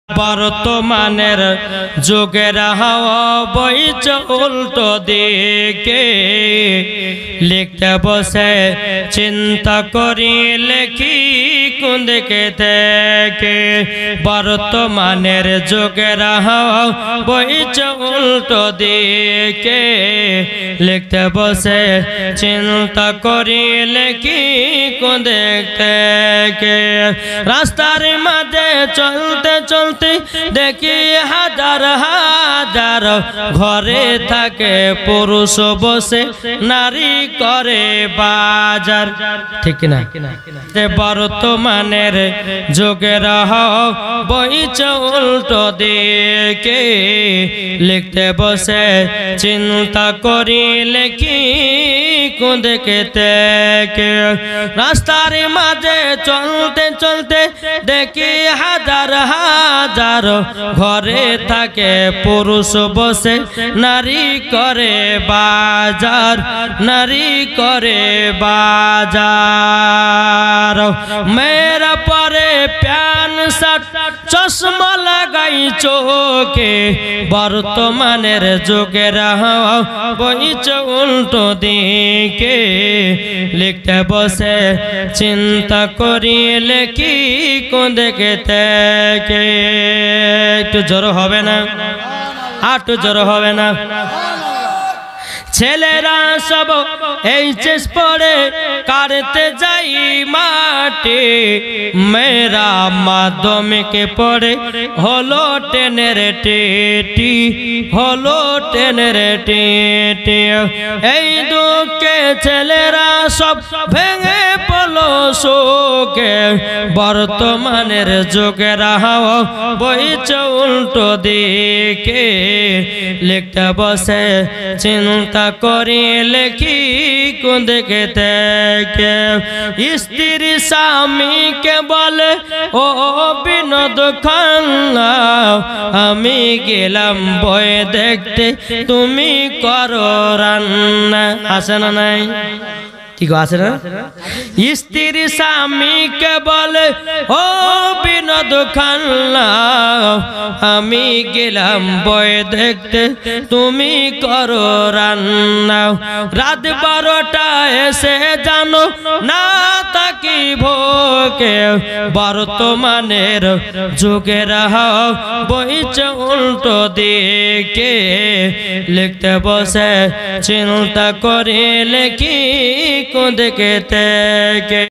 বর্তমানের যুগের হাওয়া বইছে উল্টো দিকে লিখতে বসে চিন্তা করি লেখি কোন দিকে থেকে বর্তমানের যুগের হাওয়া বইছে উল্টো দিকে লিখতে বসে চিন্তা করি লেখি কোন দিক থেকে রাস্তার মাঝে চলতে চলতে দেখি হাজার হাজার ঘরে থাকে পুরুষ বসে নারী করে বাজার ঠিক না বর্তমানের যুগের বইছে উল্টো দিকে লিখতে বসে চিন্তা করি লেখি কোন দিকে থেকে রাস্তার মাঝে চলতে চলতে দেখি হাজার হাজার ঘরে থাকে পুরুষ বসে নারী করে বাজার নারী করে বাজার মেরা পরে প্যান শার্ট চশমা লাগাই চোখে বর্তমানের যুগের হাওয়া বইছে উল্টো দিকে লিখতে বসে চিন্তা করি লেখি কোন দিকে থেকে একটু জোর হবে না একটু জোর হবে না ছেলেরা সব এইচএস পড়ে কাটতে যাই মাঠে মেয়েরা মাধ্যমিকে পড়ে হলো টেনের টেটি হলো টেনের টেটি এই দুঃখে ছেলেরা সব ভেঙে পড়লো শোকে বর্তমানের যুগের হাওয়া বইছে উল্টো দিকে লিখতে বসে চিন্তা করি লেখি কোন দিকে থেকে স্ত্রী স্বামীকে বলে ও বিনোদ খান্না আমি গেলাম বই দেখতে তুমি করো রান্না আছে না নাই ঠিক আছে না স্ত্রী স্বামীকে বলে ও বিনোদ খান্না আমি গেলাম বই দেখতে তুমি করো রান্না রাত 12টা এসে জানো না তাকি ভোকে বর্তমানের যুগের হাওয়া বইছে উল্টো দিকে লিখতে বসে চিন্তা করে লেখি কোন দিকে থেকে